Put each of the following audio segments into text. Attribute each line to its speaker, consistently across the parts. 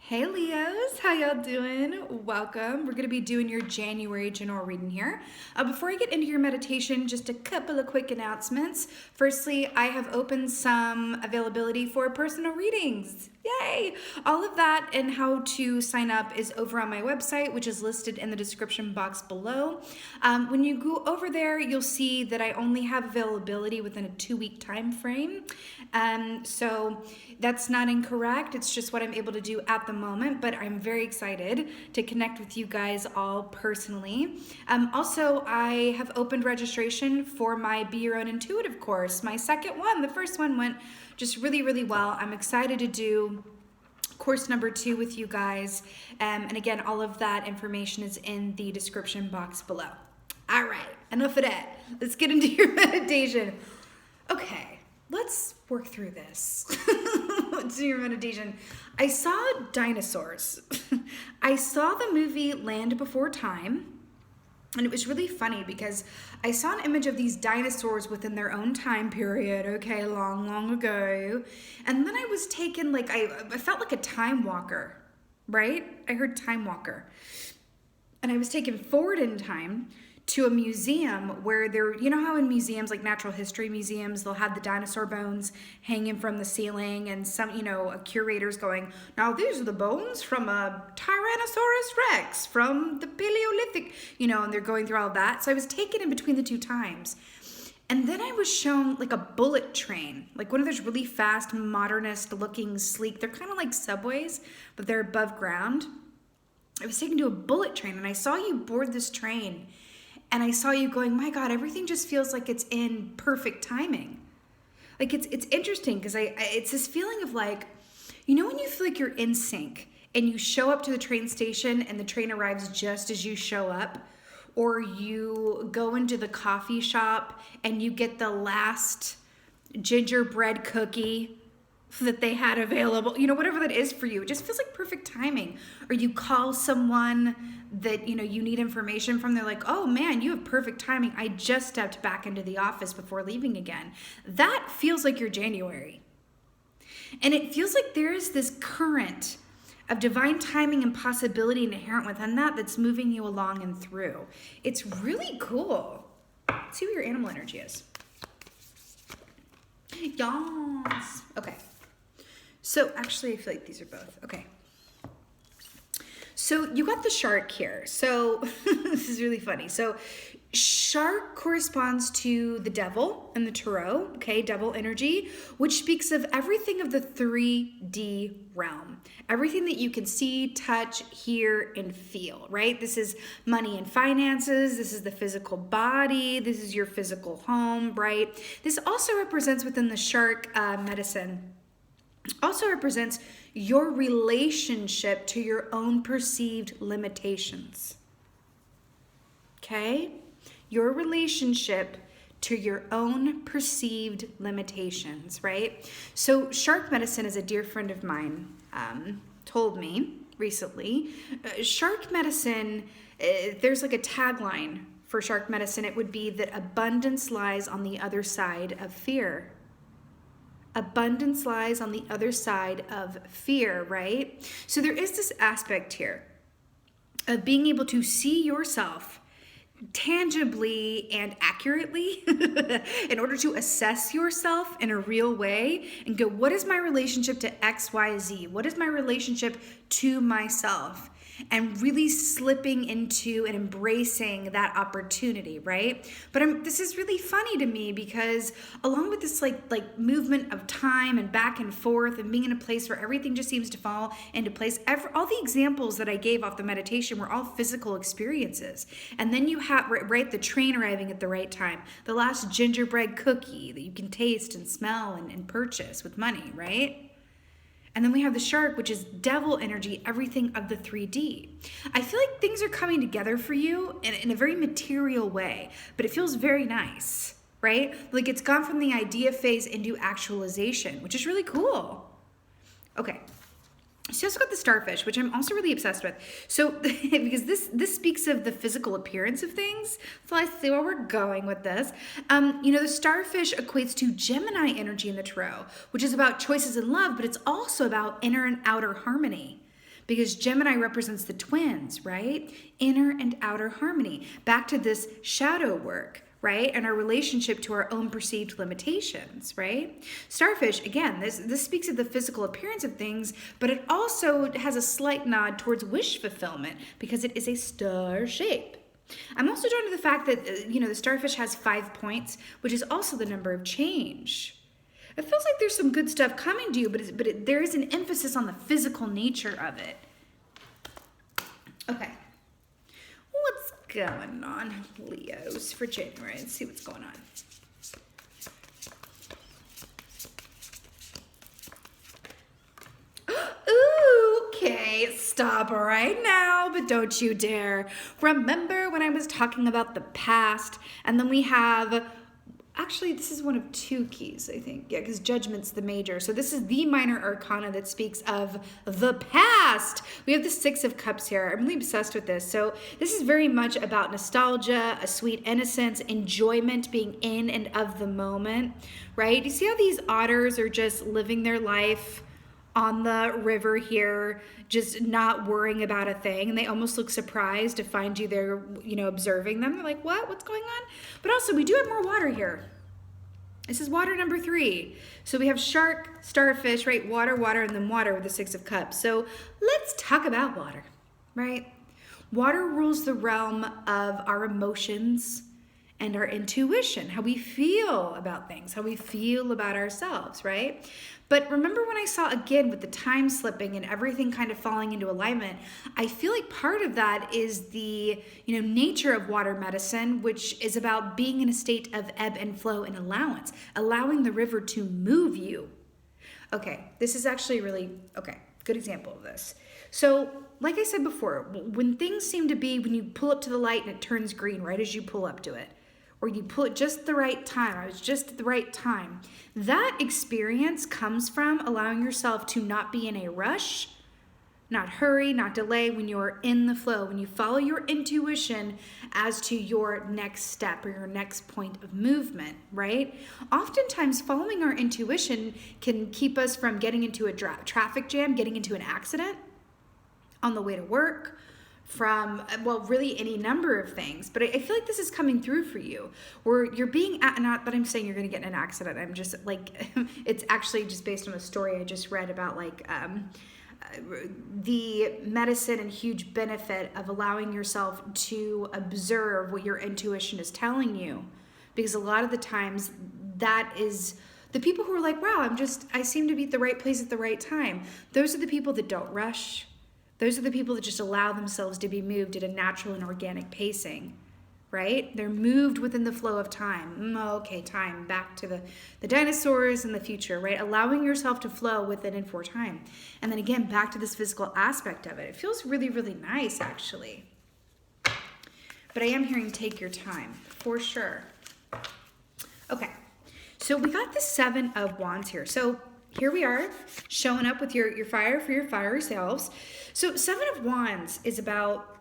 Speaker 1: Hey Leos, how y'all doing? Welcome. We're going to be doing your January general reading here. Before I get into your meditation, just a couple of quick announcements. Firstly, I have opened some availability for personal readings. Yay! All of that and how to sign up is over on my website, which is listed in the description box below. When you go over there, you'll see that I only have availability within a 2-week time frame. So that's not incorrect. It's just what I'm able to do at the moment, but I'm very excited to connect with you guys all personally. Also, I have opened registration for my Be Your Own Intuitive course, my second one. The first one went just really well. I'm excited to do course number 2 with you guys. And again, all of that information is in the description box below. All right, enough of that. Let's get into your meditation. Okay, let's work through this. Let's do your meditation. I saw dinosaurs. I saw the movie Land Before Time. And it was really funny because I saw an image of these dinosaurs within their own time period, okay, long ago. And then I was taken, like, I felt like a time walker, right? I heard time walker. And I was taken forward in time to a museum where there, you know how in museums, like natural history museums, they'll have the dinosaur bones hanging from the ceiling and some, a curator's going, now these are the bones from a Tyrannosaurus Rex from the Paleolithic, and they're going through all of that. So I was taken in between the two times. And then I was shown like a bullet train, like one of those really fast, modernist looking, sleek, they're kind of like subways, but they're above ground. I was taken to a bullet train and I saw you board this train. And I saw you going, my God, everything just feels like it's in perfect timing. Like it's interesting because it's this feeling of like, when you feel like you're in sync and you show up to the train station and the train arrives just as you show up, or you go into the coffee shop and you get the last gingerbread cookie that they had available, whatever that is for you, it just feels like perfect timing. Or you call someone that, you need information from, they're like, oh man, you have perfect timing. I just stepped back into the office before leaving again. That feels like your January. And it feels like there is this current of divine timing and possibility inherent within that that's moving you along and through. It's really cool. Let's see what your animal energy is. Yes. Okay. So actually, I feel like these are both. Okay. So you got the shark here. So this is really funny. So shark corresponds to the devil and the tarot, okay, devil energy, which speaks of everything of the 3D realm. Everything that you can see, touch, hear, and feel, right? This is money and finances. This is the physical body. This is your physical home, right? This also represents within the shark medicine, also represents your relationship to your own perceived limitations. Okay? Your relationship to your own perceived limitations, right? So shark medicine, is a dear friend of mine told me recently. Shark medicine, there's like a tagline for shark medicine. It would be that abundance lies on the other side of fear. Abundance lies on the other side of fear, right? So there is this aspect here of being able to see yourself tangibly and accurately in order to assess yourself in a real way and go, what is my relationship to X, Y, Z? What is my relationship to myself? And really slipping into and embracing that opportunity, right? But this is really funny to me because along with this like movement of time and back and forth and being in a place where everything just seems to fall into place, all the examples that I gave off the meditation were all physical experiences. And then you have, right, the train arriving at the right time, the last gingerbread cookie that you can taste and smell and purchase with money, right? And then we have the shark, which is devil energy, everything of the 3D. I feel like things are coming together for you in a very material way, but it feels very nice, right? Like it's gone from the idea phase into actualization, which is really cool. Okay. So also got the starfish, which I'm also really obsessed with. So because this speaks of the physical appearance of things. So I see where we're going with this. The starfish equates to Gemini energy in the tarot, which is about choices in love, but it's also about inner and outer harmony. because Gemini represents the twins, right? Inner and outer harmony. Back to this shadow work, right? And our relationship to our own perceived limitations, right? Starfish, again, this speaks of the physical appearance of things, but it also has a slight nod towards wish fulfillment because it is a star shape. I'm also drawn to the fact that, the starfish has 5 points, which is also the number of change. It feels like there's some good stuff coming to you, but there is an emphasis on the physical nature of it. Okay. What's going on, Leos, for January? Let's see what's going on. Okay, stop right now, but don't you dare. Remember when I was talking about the past, and then we have, actually this is one of 2 keys, I think. Yeah, because Judgment's the major. So this is the minor arcana that speaks of the past. We have the 6 of Cups here. I'm really obsessed with this. So this is very much about nostalgia, a sweet innocence, enjoyment, being in and of the moment, right? You see how these otters are just living their life on the river here, just not worrying about a thing, and they almost look surprised to find you there, observing them. They're like, what's going on? But also, we do have more water here. This is water number 3. So we have shark, starfish, right? Water, and then water with the 6 of Cups. So let's talk about water, right? Water rules the realm of our emotions and our intuition, how we feel about things, how we feel about ourselves, right? But remember when I saw, again, with the time slipping and everything kind of falling into alignment, I feel like part of that is the, nature of water medicine, which is about being in a state of ebb and flow and allowing the river to move you. Okay, this is actually really, good example of this. So, like I said before, when things seem to be, when you pull up to the light and it turns green right as you pull up to it, or you pull it just the right time, I was just at the right time. That experience comes from allowing yourself to not be in a rush, not hurry, not delay, when you're in the flow, when you follow your intuition as to your next step or your next point of movement, right? Oftentimes, following our intuition can keep us from getting into a traffic jam, getting into an accident on the way to work, from, really any number of things. But I feel like this is coming through for you, where you're being, not that I'm saying you're going to get in an accident. I'm just like, it's actually just based on a story I just read about the medicine and huge benefit of allowing yourself to observe what your intuition is telling you. Because a lot of the times that is the people who are like, wow, I seem to be at the right place at the right time. Those are the people that don't rush. Those are the people that just allow themselves to be moved at a natural and organic pacing, right? They're moved within the flow of time. Time, back to the dinosaurs and the future, right? Allowing yourself to flow within and for time. And then again, back to this physical aspect of it. It feels really, really nice, actually. But I am hearing take your time, for sure. Okay, so we got the 7 of Wands here. So here we are, showing up with your fire for your fiery selves. So 7 of Wands is about,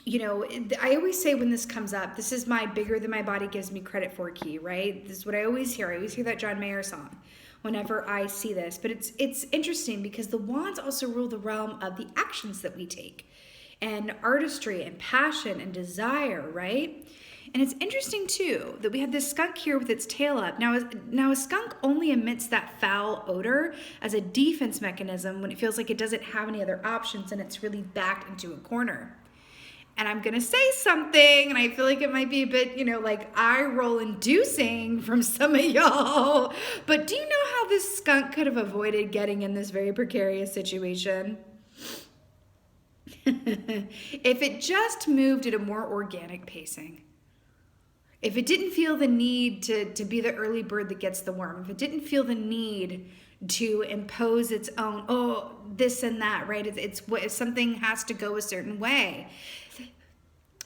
Speaker 1: I always say when this comes up, this is my bigger than my body gives me credit for key, right? This is what I always hear. I always hear that John Mayer song whenever I see this. But it's interesting because the Wands also rule the realm of the actions that we take, and artistry and passion and desire, right? And it's interesting, too, that we have this skunk here with its tail up. Now, a skunk only emits that foul odor as a defense mechanism when it feels like it doesn't have any other options and it's really backed into a corner. And I'm going to say something, and I feel like it might be a bit, eye roll inducing from some of y'all. But do you know how this skunk could have avoided getting in this very precarious situation? If it just moved at a more organic pacing. If it didn't feel the need to be the early bird that gets the worm, if it didn't feel the need to impose its own, this and that, right? It's if something has to go a certain way.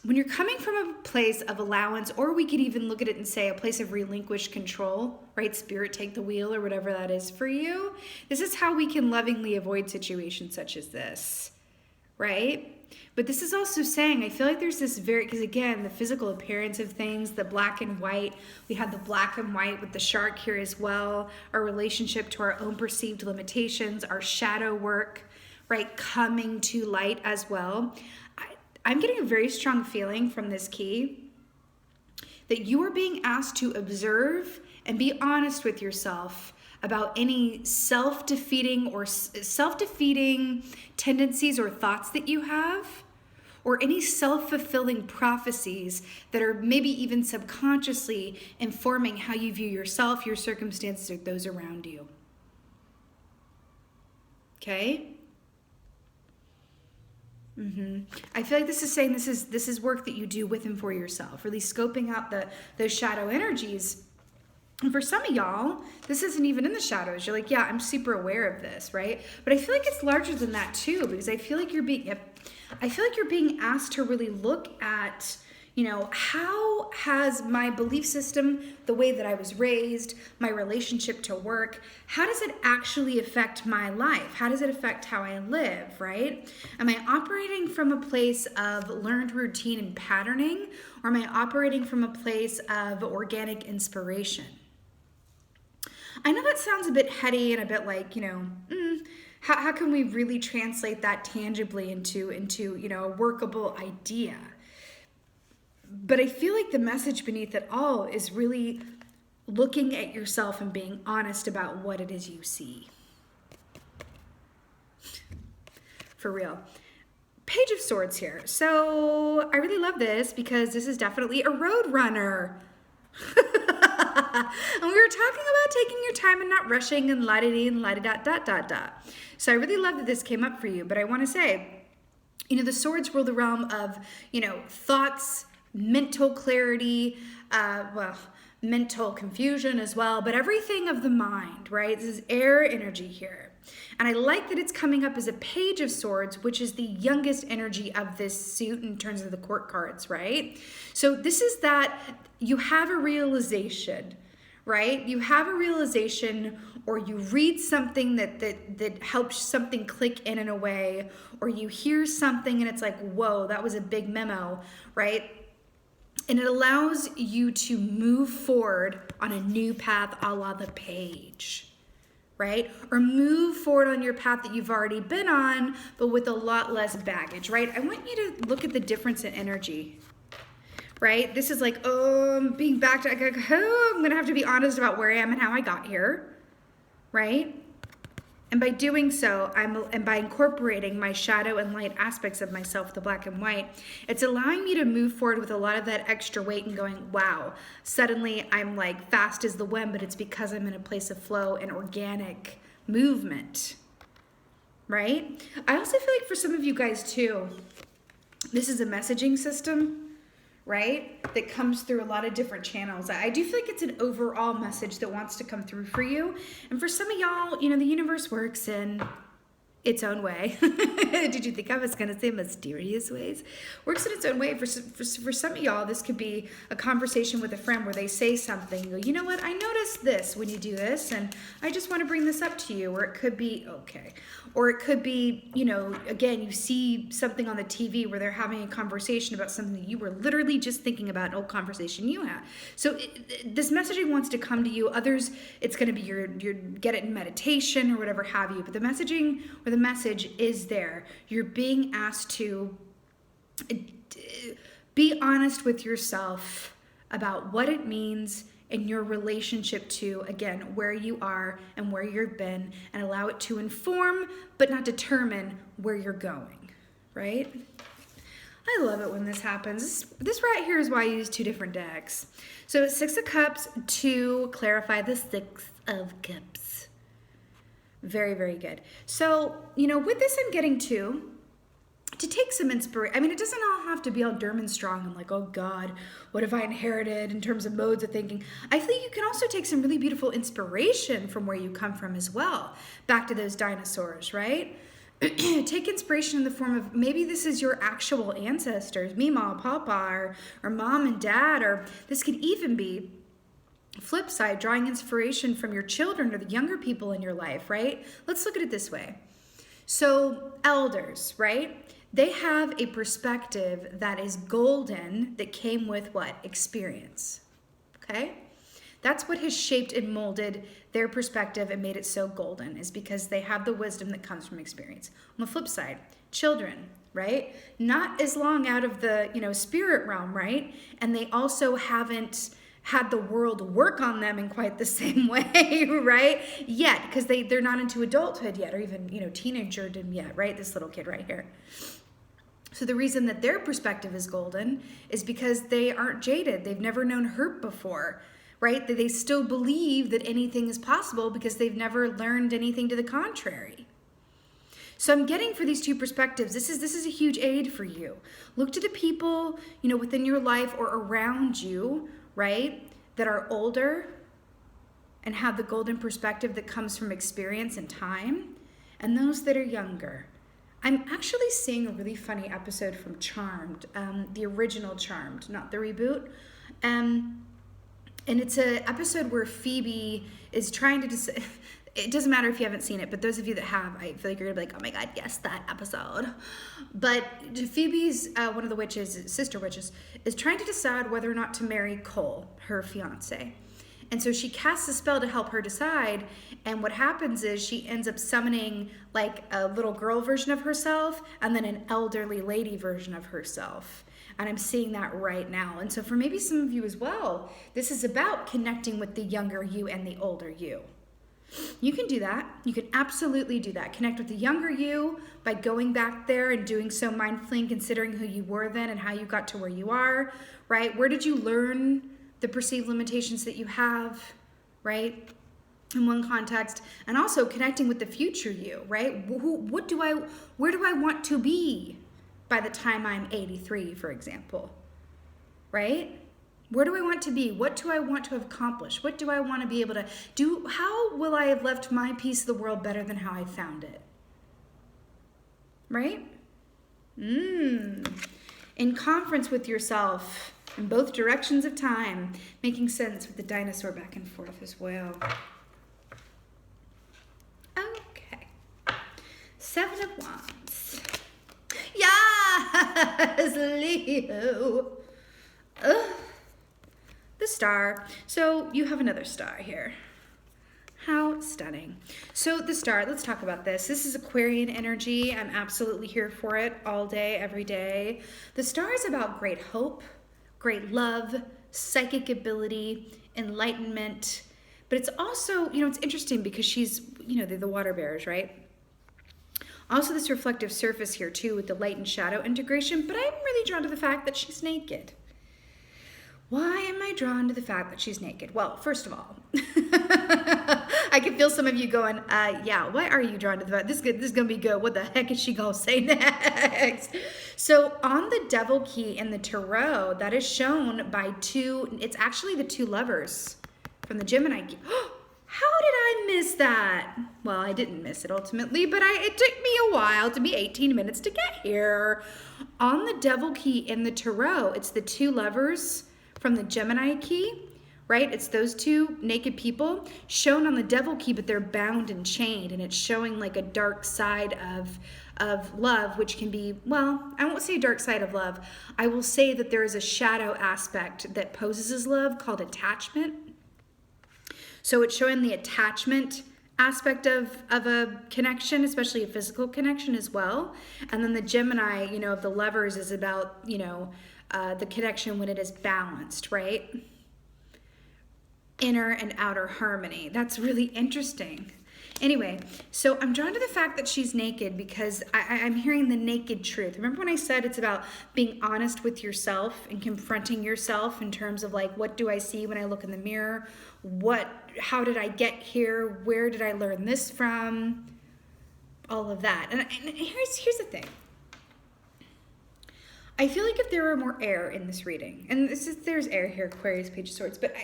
Speaker 1: When you're coming from a place of allowance, or we could even look at it and say a place of relinquished control, right? Spirit take the wheel, or whatever that is for you. This is how we can lovingly avoid situations such as this, right? But this is also saying, I feel like there's this because again, the physical appearance of things, the black and white, we had the black and white with the shark here as well, our relationship to our own perceived limitations, our shadow work, right, coming to light as well. I'm getting a very strong feeling from this key that you are being asked to observe and be honest with yourself about any self-defeating tendencies or thoughts that you have, or any self-fulfilling prophecies that are maybe even subconsciously informing how you view yourself, your circumstances, or those around you. Okay? I feel like this is saying this is work that you do with and for yourself, really scoping out those shadow energies. And for some of y'all, this isn't even in the shadows. You're like, yeah, I'm super aware of this, right? But I feel like it's larger than that too, because I feel like you're being asked to really look at, how has my belief system, the way that I was raised, my relationship to work, how does it actually affect my life? How does it affect how I live, right? Am I operating from a place of learned routine and patterning, or am I operating from a place of organic inspiration? I know that sounds a bit heady and a bit like, how can we really translate that tangibly into a workable idea? But I feel like the message beneath it all is really looking at yourself and being honest about what it is you see. For real. Page of Swords here. So I really love this because this is definitely a road runner. And we were talking about taking your time and not rushing and la-di-di and la-di-da-da-da-da. So I really love that this came up for you. But I want to say, the swords rule the realm of, thoughts, mental clarity, mental confusion as well, but everything of the mind, right? This is air energy here. And I like that it's coming up as a Page of Swords, which is the youngest energy of this suit in terms of the court cards, right? So this is that you have a realization, right? You have a realization, or you read something that helps something click in a way, or you hear something and it's like, whoa, that was a big memo, right? And it allows you to move forward on a new path a la the Page, right? Or move forward on your path that you've already been on, but with a lot less baggage, right? I want you to look at the difference in energy, right? This is like, being back to, I'm gonna have to be honest about where I am and how I got here, right? And by doing so, and by incorporating my shadow and light aspects of myself, the black and white, it's allowing me to move forward with a lot of that extra weight and going, wow, suddenly I'm like fast as the wind, but it's because I'm in a place of flow and organic movement, right? I also feel like for some of you guys too, this is a messaging system, right? That comes through a lot of different channels. I do feel like it's an overall message that wants to come through for you. And for some of y'all, the universe works in its own way. Did you think I was going to say mysterious ways? Works in its own way. For some of y'all, this could be a conversation with a friend where they say something. You go, you know what? I noticed this when you do this, and I just want to bring this up to you. Or it could be, okay. Or it could be, again, you see something on the TV where they're having a conversation about something that you were literally just thinking about, an old conversation you had. So this messaging wants to come to you. Others, it's going to be your get it in meditation or whatever have you. But the messaging or the message is there. You're being asked to be honest with yourself about what it means in your relationship to, again, where you are and where you've been, and allow it to inform but not determine where you're going, right? I love it when this happens. This right here is why I use two different decks. So 6 of Cups to clarify the 6 of Cups. Very, very good. So, with this I'm getting to take some inspiration. I mean, it doesn't all have to be all Derman strong. I'm like, oh God, what have I inherited in terms of modes of thinking? I think you can also take some really beautiful inspiration from where you come from as well. Back to those dinosaurs, right? Take inspiration in the form of, maybe this is your actual ancestors, Mima, Papa, or Mom and Dad, or this could even be, flip side, drawing inspiration from your children or the younger people in your life, right? Let's look at it this way. So elders, right? They have a perspective that is golden, that came with what? Experience, okay? That's what has shaped and molded their perspective and made it so golden, is because they have the wisdom that comes from experience. On the flip side, children, right? Not as long out of the, spirit realm, right? And they also haven't had the world work on them in quite the same way, right? Yet, because they're not into adulthood yet, or even, teenagerdom yet, right? This little kid right here. So the reason that their perspective is golden is because they aren't jaded. They've never known hurt before, right? That they still believe that anything is possible because they've never learned anything to the contrary. So I'm getting for these two perspectives, this is a huge aid for you. Look to the people, within your life or around you, right, that are older and have the golden perspective that comes from experience and time, and those that are younger. I'm actually seeing a really funny episode from Charmed, the original Charmed, not the reboot. And it's an episode where Phoebe is trying to decide. It doesn't matter if you haven't seen it, but those of you that have, I feel like you're gonna be like, oh my God, yes, that episode. But Phoebe's, one of the witches, sister witches, is trying to decide whether or not to marry Cole, her fiance. And so she casts a spell to help her decide, and what happens is she ends up summoning like a little girl version of herself and then an elderly lady version of herself. And I'm seeing that right now. And so for maybe some of you as well, this is about connecting with the younger you and the older you. You can do that. You can absolutely do that. Connect with the younger you by going back there and doing so mindfully and considering who you were then and how you got to where you are, right? Where did you learn the perceived limitations that you have, right? In one context, and also connecting with the future you, right? Where do I want to be by the time I'm 83, for example, right? Where do I want to be? What do I want to have accomplished? What do I want to be able to do? How will I have left my piece of the world better than how I found it? Right? In conference with yourself in both directions of time, making sense with the dinosaur back and forth as well. Okay. 7 of Wands. Yes, Leo. The star. So you have another star here. How stunning. So the star, let's talk about this. This is Aquarian energy. I'm absolutely here for it all day, every day. The star is about great hope, great love, psychic ability, enlightenment. But it's also, it's interesting because she's, they're the water bearers, right? Also this reflective surface here too with the light and shadow integration, but I'm really drawn to the fact that she's naked. Why am I drawn to the fact that she's naked? Well, first of all, I can feel some of you going, yeah, why are you drawn to the fact? This is going to be good. What the heck is she going to say next? So on the Devil key in the Tarot, that is shown by it's actually the 2 lovers from the Gemini key. How did I miss that? Well, I didn't miss it ultimately, but it took me a while, to be 18 minutes to get here. On the Devil key in the Tarot, it's the 2 lovers from the Gemini key, right? It's those 2 naked people shown on the Devil key, but they're bound and chained, and it's showing like a dark side of love, which can be, well, I won't say dark side of love. I will say that there is a shadow aspect that poses as love called attachment. So it's showing the attachment aspect of a connection, especially a physical connection as well. And then the Gemini, of the lovers is about, the connection when it is balanced, right? Inner and outer harmony. That's really interesting. Anyway, so I'm drawn to the fact that she's naked because I'm hearing the naked truth. Remember when I said it's about being honest with yourself and confronting yourself in terms of like, what do I see when I look in the mirror? How did I get here? Where did I learn this from? All of that. And here's the thing. I feel like if there were more air in this reading, and there's air here, Aquarius, Page of Swords, but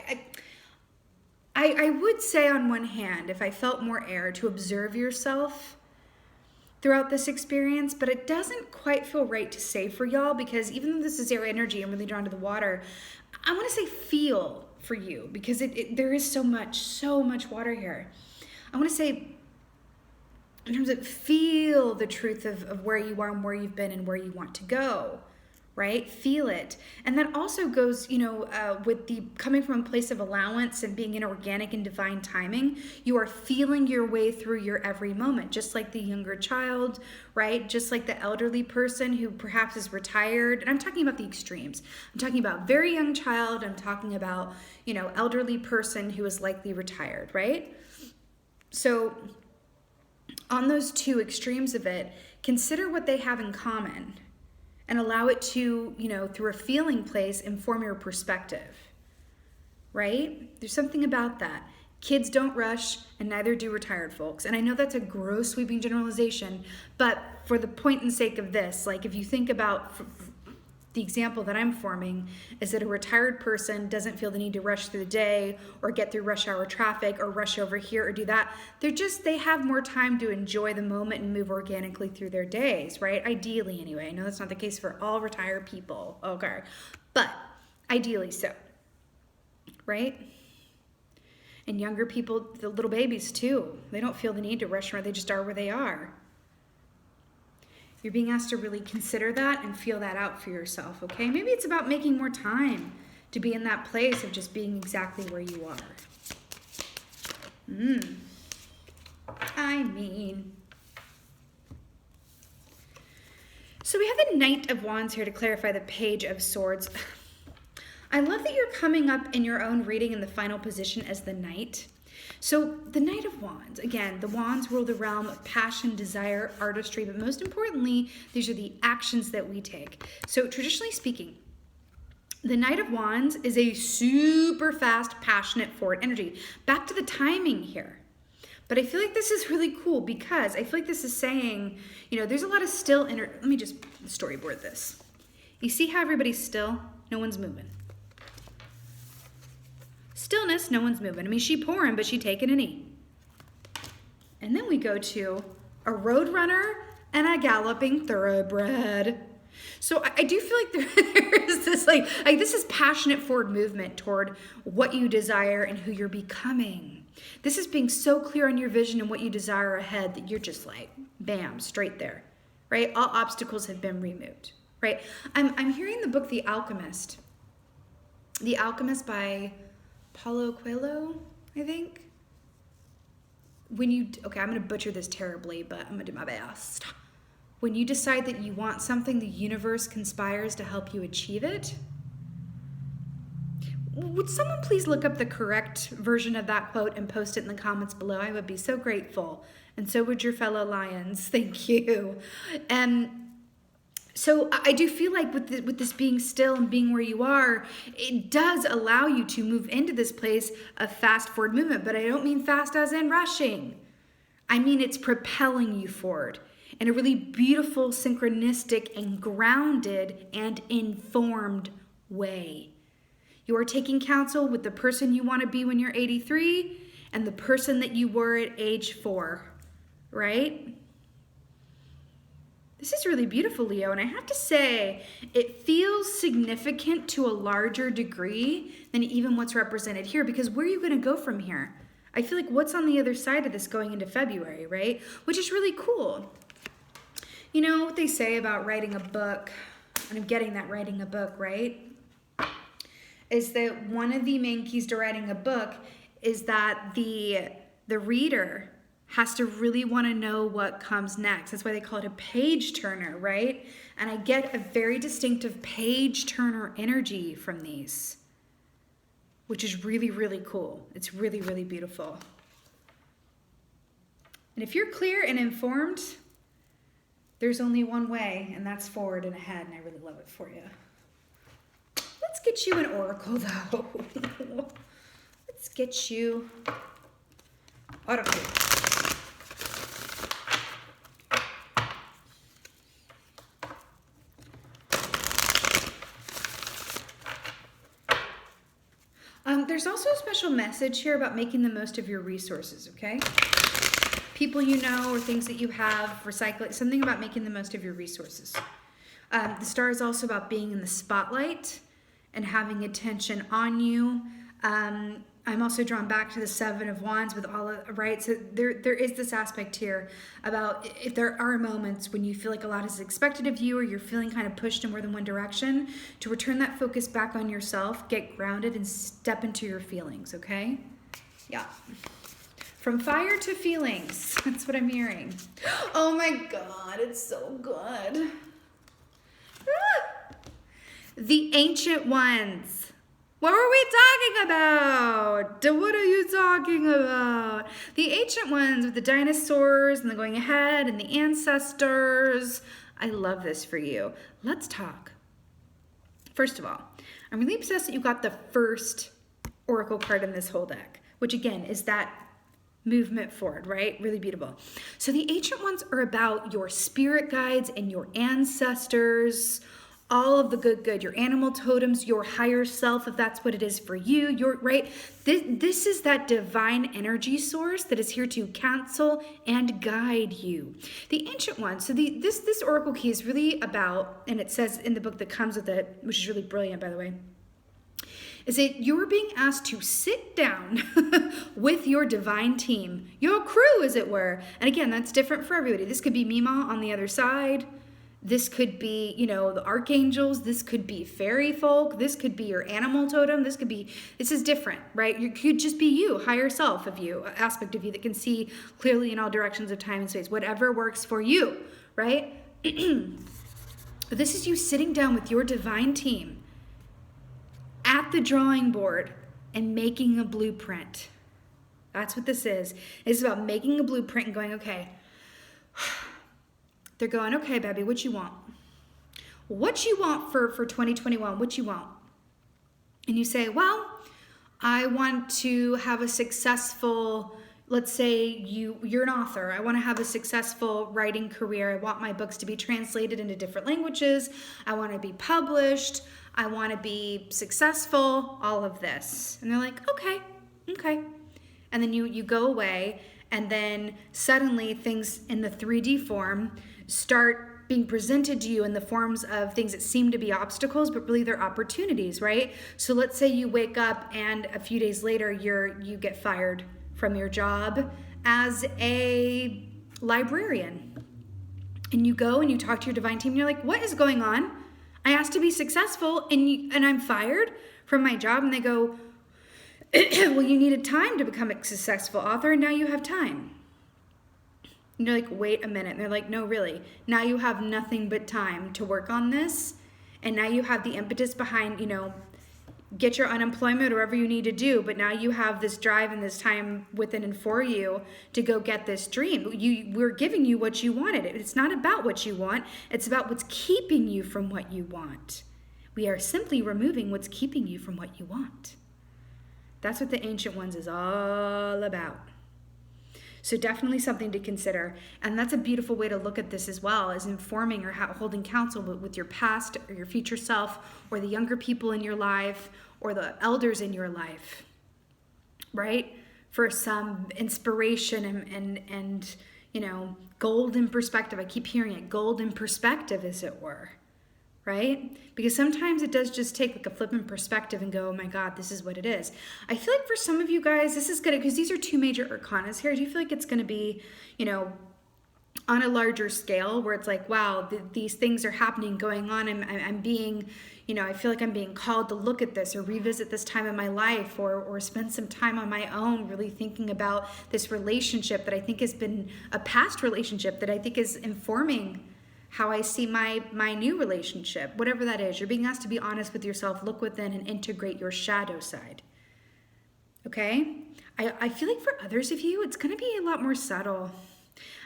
Speaker 1: I would say on one hand, if I felt more air, to observe yourself throughout this experience, but it doesn't quite feel right to say for y'all, because even though this is air energy, I'm really drawn to the water, I want to say feel for you, because there is so much water here. I want to say, in terms of feel the truth of where you are and where you've been and where you want to go, right? Feel it. And that also goes, with the coming from a place of allowance and being in organic and divine timing, you are feeling your way through your every moment, just like the younger child, right? Just like the elderly person who perhaps is retired. And I'm talking about the extremes. I'm talking about very young child. I'm talking about, elderly person who is likely retired, right? So on those two extremes of it, consider what they have in common. And allow it to, through a feeling place, inform your perspective, right? There's something about that. Kids don't rush, and neither do retired folks. And I know that's a gross, sweeping generalization, but for the point and sake of this, like if you think about the example that I'm forming, is that a retired person doesn't feel the need to rush through the day or get through rush hour traffic or rush over here or do that. They have more time to enjoy the moment and move organically through their days, right? Ideally anyway. I know that's not the case for all retired people, okay? But ideally so, right? And younger people, the little babies too, they don't feel the need to rush around, they just are where they are. You're being asked to really consider that and feel that out for yourself, okay? Maybe it's about making more time to be in that place of just being exactly where you are. So we have the Knight of Wands here to clarify the Page of Swords. I love that you're coming up in your own reading in the final position as the Knight. So the Knight of Wands, again, the wands rule the realm of passion, desire, artistry, but most importantly, these are the actions that we take. So traditionally speaking, the Knight of Wands is a super fast, passionate, forward energy. Back to the timing here. But I feel like this is really cool because I feel like this is saying, there's a lot of still let me just storyboard this. You see how everybody's still? No one's moving. Stillness, no one's moving. I mean, she pouring, but she taking a knee. And then we go to a road runner and a galloping thoroughbred. So I do feel like there is this this is passionate forward movement toward what you desire and who you're becoming. This is being so clear on your vision and what you desire ahead that you're just like, bam, straight there, right? All obstacles have been removed, right? I'm hearing the book The Alchemist. The Alchemist by Paulo Coelho, I think. I'm going to butcher this terribly, but I'm going to do my best. When you decide that you want something, the universe conspires to help you achieve it. Would someone please look up the correct version of that quote and post it in the comments below? I would be so grateful. And so would your fellow lions. Thank you. So I do feel like with this being still and being where you are, it does allow you to move into this place of fast forward movement. But I don't mean fast as in rushing. I mean it's propelling you forward in a really beautiful, synchronistic, and grounded and informed way. You are taking counsel with the person you want to be when you're 83 and the person that you were at age 4, right? This is really beautiful, Leo, and I have to say, it feels significant to a larger degree than even what's represented here, because where are you going to go from here? I feel like what's on the other side of this going into February, right? Which is really cool. You know what they say about writing a book, and I'm getting that writing a book, right? Is that one of the main keys to writing a book is that the reader has to really want to know what comes next. That's why they call it a page turner, right? And I get a very distinctive page turner energy from these, which is really, really cool. It's really, really beautiful. And if you're clear and informed, there's only one way, and that's forward and ahead, and I really love it for you. Let's get you an oracle, though. Let's get you oracle. There's also a special message here about making the most of your resources, okay? People you know or things that you have, recycling, something about making the most of your resources. The star is also about being in the spotlight and having attention on you. I'm also drawn back to the Seven of Wands with all of, right? So there is this aspect here about if there are moments when you feel like a lot is expected of you or you're feeling kind of pushed in more than one direction, to return that focus back on yourself, get grounded, and step into your feelings, okay? Yeah. From fire to feelings. That's what I'm hearing. Oh my God, it's so good. The Ancient Ones. What were we talking about? What are you talking about? The Ancient Ones with the dinosaurs and the going ahead and the ancestors. I love this for you. Let's talk. First of all, I'm really obsessed that you got the first oracle card in this whole deck, which again is that movement forward, right? Really beautiful. So the Ancient Ones are about your spirit guides and your ancestors, all of the good, your animal totems, your higher self, if that's what it is for you, you're right. This is that divine energy source that is here to counsel and guide you. The Ancient Ones, so this oracle key is really about, and it says in the book that comes with it, which is really brilliant, by the way, is that you're being asked to sit down with your divine team, your crew, as it were. And again, that's different for everybody. This could be Mima on the other side. This could be, the archangels. This could be fairy folk. This could be your animal totem. This is different, right? You could just be you, higher self of you, aspect of you that can see clearly in all directions of time and space, whatever works for you, right? This is you sitting down with your divine team at the drawing board and making a blueprint. That's what this is. It's about making a blueprint and going, okay. They're going, okay, baby, what you want? What you want for 2021? What you want? And you say, well, I want to have a successful, let's say you're an author. I want to have a successful writing career. I want my books to be translated into different languages. I want to be published. I want to be successful, all of this. And they're like, okay. And then you go away, and then suddenly things in the 3D form start being presented to you in the forms of things that seem to be obstacles, but really they're opportunities, right? So let's say you wake up and a few days later you get fired from your job as a librarian. And you go and you talk to your divine team and you're like, what is going on? I asked to be successful and I'm fired from my job. And they go, well, you needed time to become a successful author and now you have time. And you're like, wait a minute. And they're like, no, really. Now you have nothing but time to work on this. And now you have the impetus behind, get your unemployment or whatever you need to do. But now you have this drive and this time within and for you to go get this dream. We're giving you what you wanted. It's not about what you want. It's about what's keeping you from what you want. We are simply removing what's keeping you from what you want. That's what the Ancient Ones is all about. So definitely something to consider. And that's a beautiful way to look at this as well, as informing or holding counsel with your past or your future self or the younger people in your life or the elders in your life, right? For some inspiration and golden perspective. I keep hearing it, golden perspective, as it were. Right? Because sometimes it does just take like a flippant perspective and go, oh my God, this is what it is. I feel like for some of you guys, this is going to, because these are two major arcanas here. Do you feel like it's going to be, on a larger scale where it's like, wow, these things are happening, going on. I'm being, I feel like I'm being called to look at this or revisit this time in my life or spend some time on my own really thinking about this relationship that I think has been a past relationship that I think is informing how I see my new relationship, whatever that is. You're being asked to be honest with yourself, look within and integrate your shadow side. Okay? I feel like for others of you, it's going to be a lot more subtle.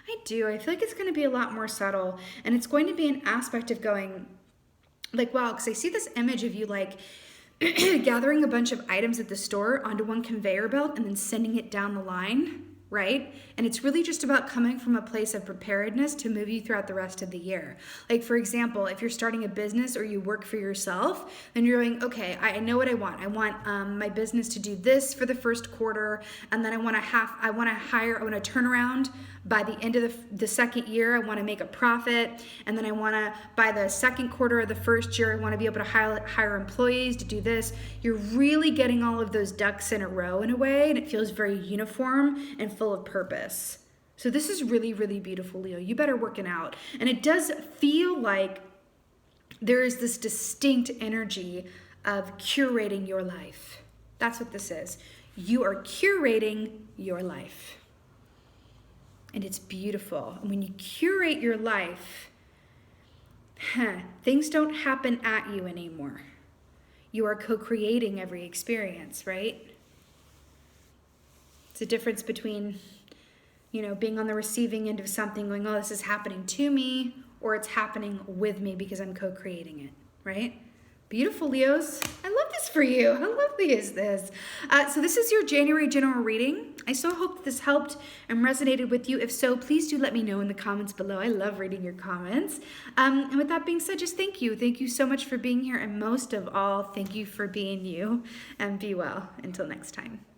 Speaker 1: I do. I feel like it's going to be a lot more subtle. And it's going to be an aspect of going, like, wow, because I see this image of you like gathering a bunch of items at the store onto one conveyor belt and then sending it down the line. Right? And it's really just about coming from a place of preparedness to move you throughout the rest of the year. Like, for example, if you're starting a business or you work for yourself, then you're going, okay, I know what I want. I want my business to do this for the first quarter, and then I want to turn around by the end of the second year, I want to make a profit. And then I want to, by the second quarter of the first year, I want to be able to hire employees to do this. You're really getting all of those ducks in a row in a way, and it feels very uniform and full of purpose. So this is really, really beautiful, Leo. You better work it out. And it does feel like there is this distinct energy of curating your life. That's what this is. You are curating your life. And it's beautiful. And when you curate your life, things don't happen at you anymore. You are co-creating every experience, right? It's a difference between, being on the receiving end of something going, oh, this is happening to me, or it's happening with me because I'm co-creating it, right? Beautiful, Leos. I love this for you. How lovely is this? So this is your January general reading. I so hope this helped and resonated with you. If so, please do let me know in the comments below. I love reading your comments. And with that being said, just thank you. Thank you so much for being here. And most of all, thank you for being you. And be well. Until next time.